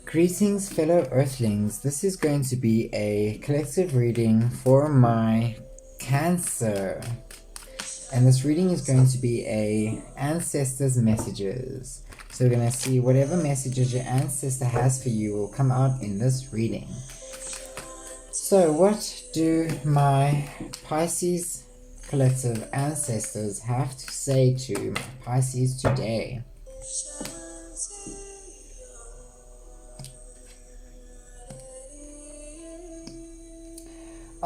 Greetings, fellow Earthlings. This is going to be a collective reading for my Cancer. And this reading is going to be a ancestors' messages. So we're going to see whatever messages your ancestor has for you will come out in this reading. So what do my Pisces collective ancestors have to say to my Pisces today?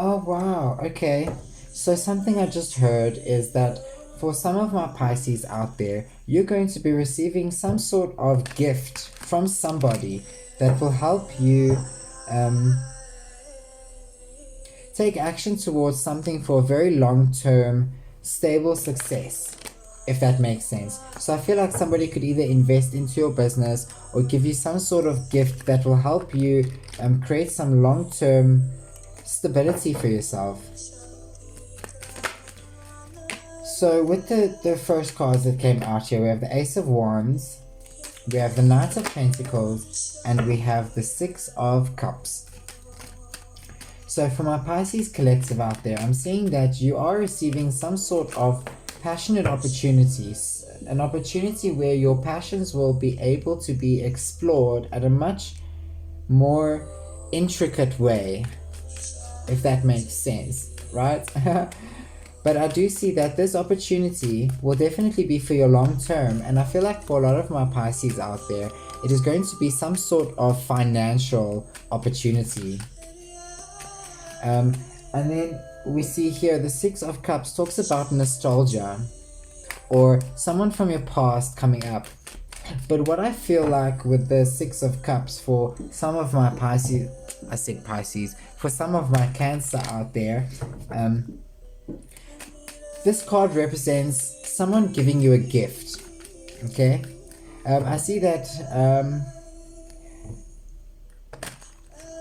Oh wow, okay. So something I just heard is that for some of my Pisces out there, you're going to be receiving some sort of gift from somebody that will help you take action towards something for a very long-term, stable success, if that makes sense. So I feel like somebody could either invest into your business or give you some sort of gift that will help you create some long-term stability for yourself. So with the first cards that came out here, we have the Ace of Wands, we have the Knight of Pentacles, and we have the Six of Cups. So for my Pisces collective out there, I'm seeing that you are receiving some sort of passionate opportunities, an opportunity where your passions will be able to be explored at a much more intricate way, if that makes sense, right? But I do see that this opportunity will definitely be for your long term, and I feel like for a lot of my Pisces out there, it is going to be some sort of financial opportunity. And then we see here the Six of Cups talks about nostalgia or someone from your past coming up. But what I feel like with the Six of Cups for some of my Pisces, I said Pisces, for some of my Cancer out there, this card represents someone giving you a gift, okay? I see that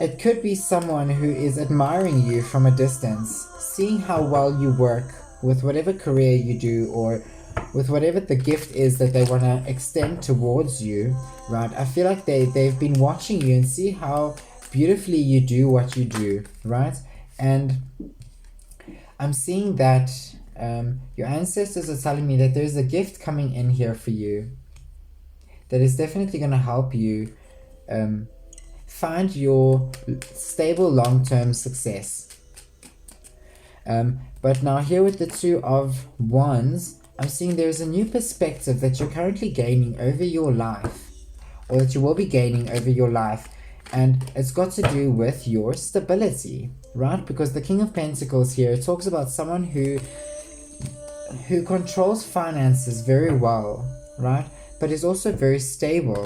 it could be someone who is admiring you from a distance, seeing how well you work with whatever career you do or with whatever the gift is that they want to extend towards you, right? I feel like they've been watching you and see how beautifully you do what you do, right? And I'm seeing that your ancestors are telling me that there's a gift coming in here for you that is definitely going to help you find your stable long-term success. But now here with the Two of Wands, I'm seeing there's a new perspective that you're currently gaining over your life, or that you will be gaining over your life, and it's got to do with your stability, right? Because the King of Pentacles here talks about someone who controls finances very well, right? But is also very stable.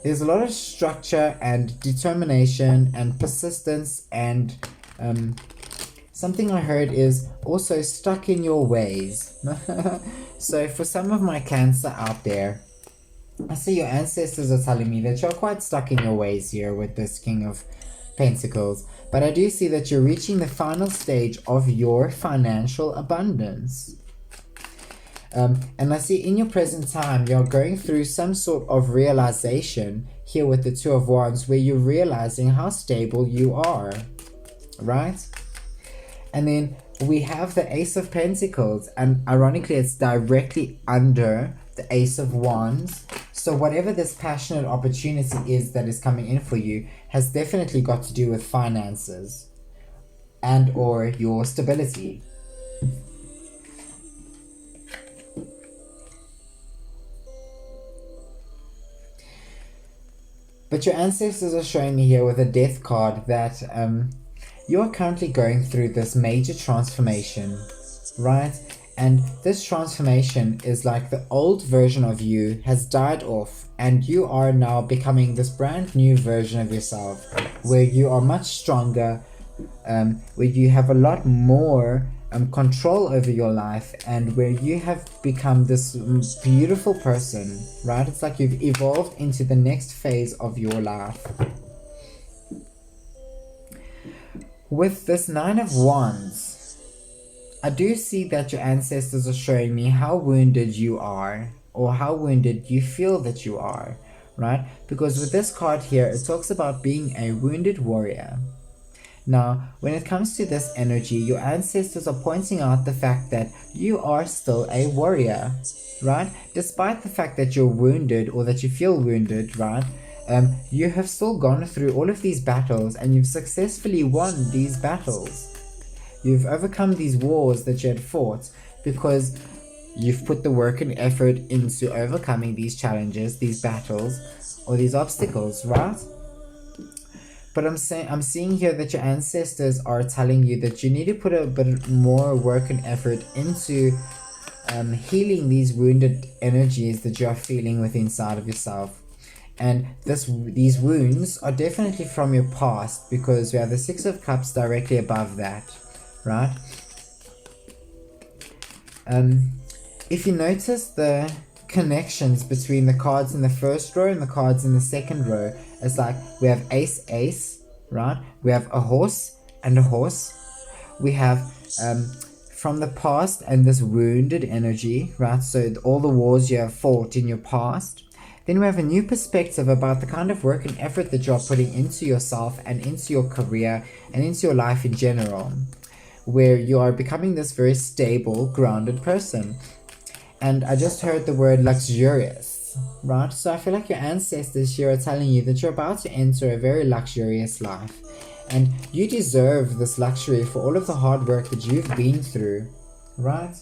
There's a lot of structure and determination and persistence, and something I heard is also stuck in your ways. So for some of my Cancer out there, I see your ancestors are telling me that you're quite stuck in your ways here with this King of Pentacles. But I do see that you're reaching the final stage of your financial abundance. And I see in your present time, you're going through some sort of realization here with the Two of Wands, where you're realizing how stable you are, right? And then we have the Ace of Pentacles, and ironically, it's directly under the Ace of Wands. So whatever this passionate opportunity is that is coming in for you has definitely got to do with finances and or your stability. But your ancestors are showing me here with a Death card that you are currently going through this major transformation, right? And this transformation is like the old version of you has died off, and you are now becoming this brand new version of yourself, where you are much stronger, where you have a lot more control over your life, and where you have become this beautiful person, right? It's like you've evolved into the next phase of your life. With this Nine of Wands, I do see that your ancestors are showing me how wounded you are, or how wounded you feel that you are, right? Because with this card here, it talks about being a wounded warrior. Now, when it comes to this energy, your ancestors are pointing out the fact that you are still a warrior, right? Despite the fact that you're wounded or that you feel wounded, right? You have still gone through all of these battles and you've successfully won these battles. You've overcome these wars that you had fought because you've put the work and effort into overcoming these challenges, these battles, or these obstacles, right? But I'm seeing here that your ancestors are telling you that you need to put a bit more work and effort into healing these wounded energies that you are feeling within inside of yourself. And these wounds are definitely from your past, because we have the Six of Cups directly above that, right? If you notice the connections between the cards in the first row and the cards in the second row, it's like we have ace, ace, right? We have a horse and a horse. We have from the past and this wounded energy, right? So all the wars you have fought in your past. Then we have a new perspective about the kind of work and effort that you're putting into yourself and into your career and into your life in general, where you are becoming this very stable, grounded person. And I just heard the word luxurious, right? So I feel like your ancestors here are telling you that you're about to enter a very luxurious life. And you deserve this luxury for all of the hard work that you've been through, right?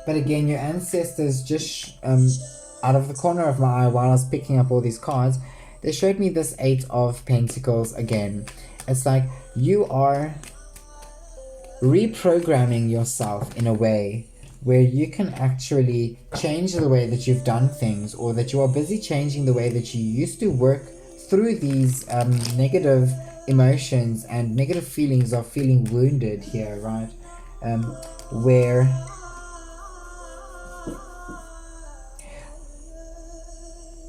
But again, your ancestors just, out of the corner of my eye while I was picking up all these cards, they showed me this Eight of Pentacles again. It's like you are reprogramming yourself in a way where you can actually change the way that you've done things, or that you are busy changing the way that you used to work through these negative emotions and negative feelings of feeling wounded here, right?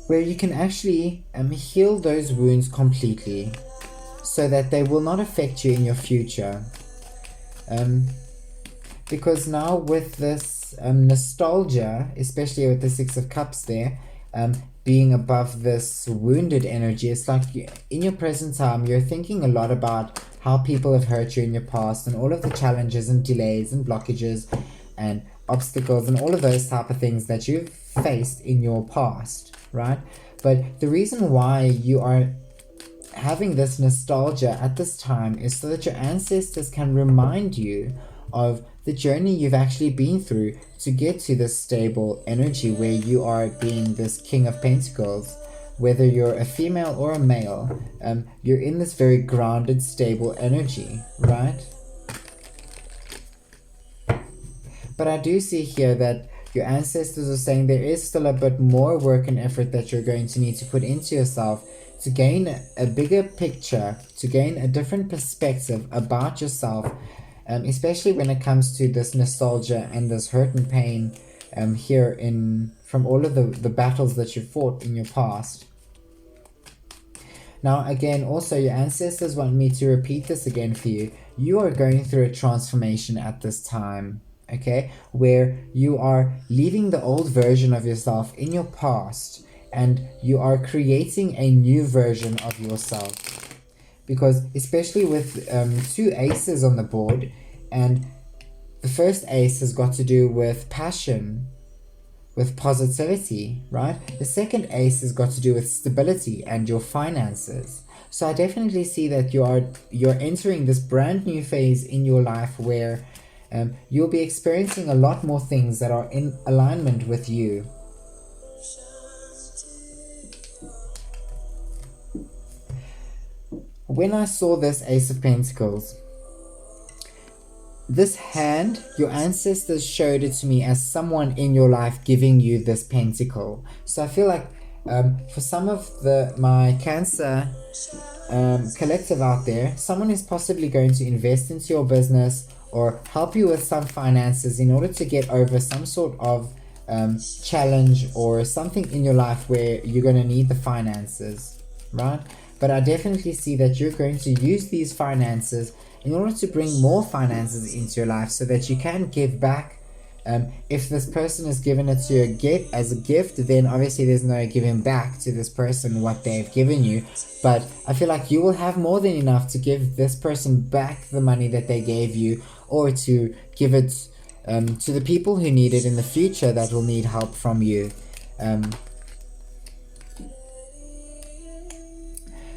Where you can actually heal those wounds completely so that they will not affect you in your future. Because now with this nostalgia, especially with the Six of Cups there, being above this wounded energy, it's like in your present time, you're thinking a lot about how people have hurt you in your past and all of the challenges and delays and blockages and obstacles and all of those type of things that you've faced in your past, right? But the reason why you are having this nostalgia at this time is so that your ancestors can remind you of the journey you've actually been through to get to this stable energy where you are being this King of Pentacles. Whether you're a female or a male, you're in this very grounded, stable energy, right? But I do see here that your ancestors are saying there is still a bit more work and effort that you're going to need to put into yourself to gain a bigger picture, to gain a different perspective about yourself, especially when it comes to this nostalgia and this hurt and pain here from all of the battles that you fought in your past. Now again, also your ancestors want me to repeat this again for you. You are going through a transformation at this time, okay, where you are leaving the old version of yourself in your past and you are creating a new version of yourself. Because especially with two aces on the board, and the first ace has got to do with passion, with positivity, right? The second ace has got to do with stability and your finances. So I definitely see that you're entering this brand new phase in your life where you'll be experiencing a lot more things that are in alignment with you. When I saw this Ace of Pentacles, this hand, your ancestors showed it to me as someone in your life giving you this pentacle. So I feel like for some of my Cancer collective out there, someone is possibly going to invest into your business or help you with some finances in order to get over some sort of challenge or something in your life where you're going to need the finances, right? But I definitely see that you're going to use these finances in order to bring more finances into your life so that you can give back If this person has given it to you as a gift, then obviously there's no giving back to this person what they've given you. But I feel like you will have more than enough to give this person back the money that they gave you, or to give it to the people who need it in the future that will need help from you.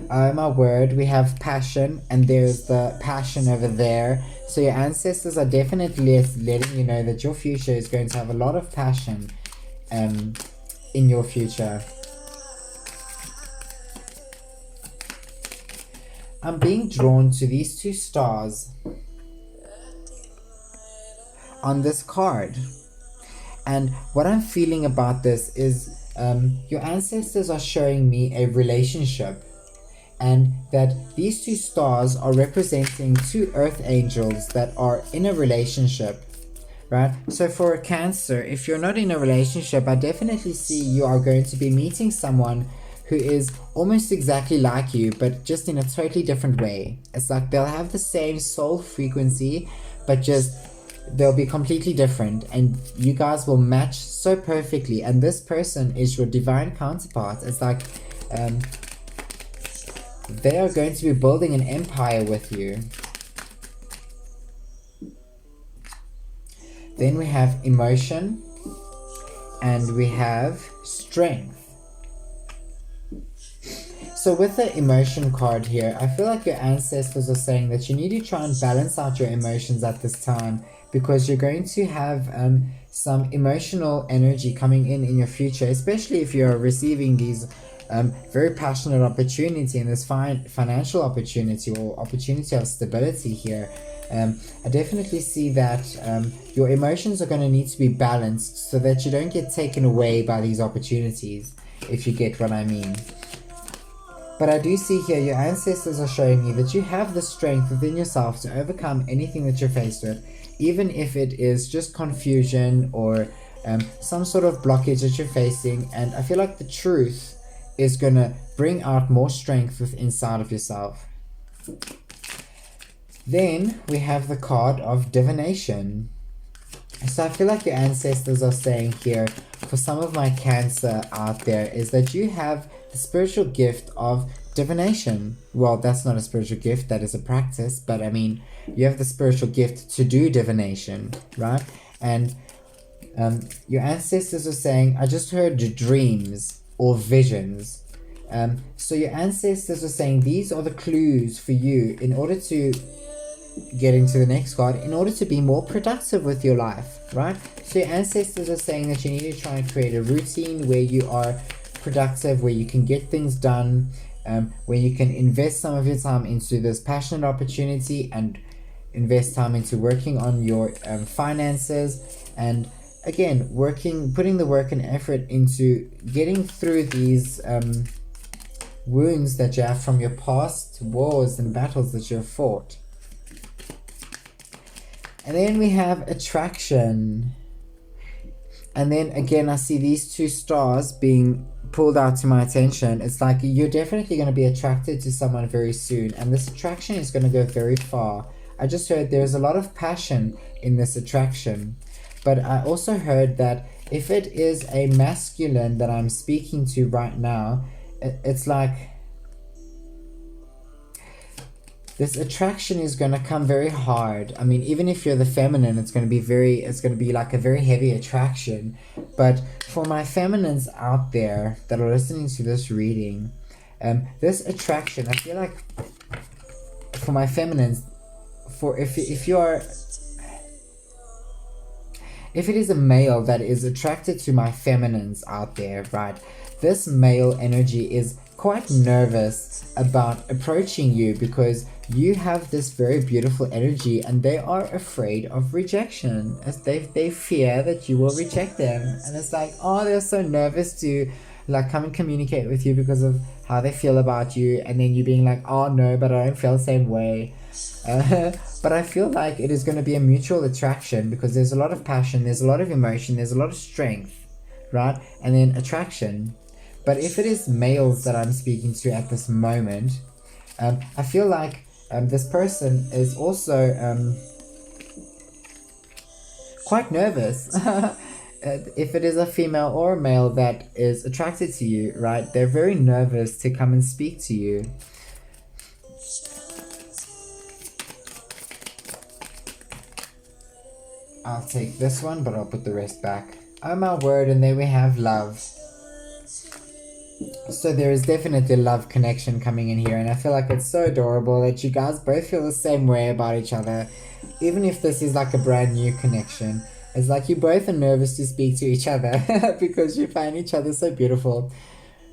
My word, we have passion, and there's the passion over there. So your ancestors are definitely letting you know that your future is going to have a lot of passion in your future. I'm being drawn to these two stars on this card. And what I'm feeling about this is your ancestors are showing me a relationship, and that these two stars are representing two earth angels that are in a relationship, right? So for a Cancer, if you're not in a relationship, I definitely see you are going to be meeting someone who is almost exactly like you, but just in a totally different way. It's like they'll have the same soul frequency, but just they'll be completely different, and you guys will match so perfectly. And this person is your divine counterpart. It's like they are going to be building an empire with you. Then we have emotion, and we have strength. So with the emotion card here, I feel like your ancestors are saying that you need to try and balance out your emotions at this time, because you're going to have some emotional energy coming in your future, especially if you're receiving these very passionate opportunity and this financial opportunity or opportunity of stability here. I definitely see that your emotions are going to need to be balanced so that you don't get taken away by these opportunities, if you get what I mean. But I do see here your ancestors are showing me that you have the strength within yourself to overcome anything that you're faced with, even if it is just confusion or some sort of blockage that you're facing. And I feel like the truth is going to bring out more strength within inside of yourself. Then we have the card of divination. So I feel like your ancestors are saying here, for some of my Cancer out there, is that you have the spiritual gift of divination. Well, that's not a spiritual gift, that is a practice, but I mean, you have the spiritual gift to do divination, right? And your ancestors are saying, I just heard dreams or visions. So your ancestors are saying these are the clues for you in order to get into the next card, in order to be more productive with your life, right? So your ancestors are saying that you need to try and create a routine where you are productive, where you can get things done, where you can invest some of your time into this passionate opportunity and invest time into working on your finances, and again putting the work and effort into getting through these wounds that you have from your past wars and battles that you've fought. And then we have attraction. And then again, I see these two stars being pulled out to my attention. It's like you're definitely going to be attracted to someone very soon, and this attraction is going to go very far. I just heard there's a lot of passion in this attraction. But I also heard that if it is a masculine that I'm speaking to right now, it's like this attraction is going to come very hard. I mean, even if you're the feminine, it's going to be like a very heavy attraction. But for my feminines out there that are listening to this reading, this attraction, I feel like for my feminines, if it is a male that is attracted to my feminines out there, right, this male energy is quite nervous about approaching you because you have this very beautiful energy, and they are afraid of rejection, as they fear that you will reject them. And it's like, oh, they're so nervous to like come and communicate with you because of how they feel about you, and then you being like, oh no, but I don't feel the same way. But I feel like it is going to be a mutual attraction, because there's a lot of passion, there's a lot of emotion, there's a lot of strength, right? And then attraction. But if it is males that I'm speaking to at this moment, I feel like this person is also quite nervous. If it is a female or a male that is attracted to you, right, they're very nervous to come and speak to you. I'll take this one, but I'll put the rest back. Oh my word, and there we have love. So there is definitely a love connection coming in here, and I feel like it's so adorable that you guys both feel the same way about each other. Even if this is like a brand new connection, it's like you both are nervous to speak to each other because you find each other so beautiful.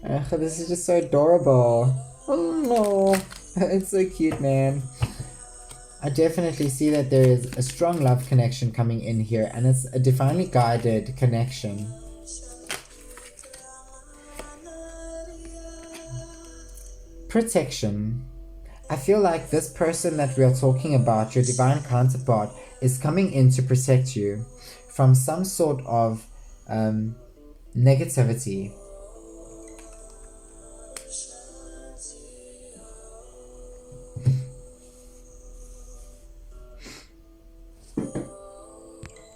This is just so adorable. Oh no, it's so cute, man. I definitely see that there is a strong love connection coming in here, and it's a divinely guided connection. Protection. I feel like this person that we are talking about, your divine counterpart, is coming in to protect you from some sort of negativity.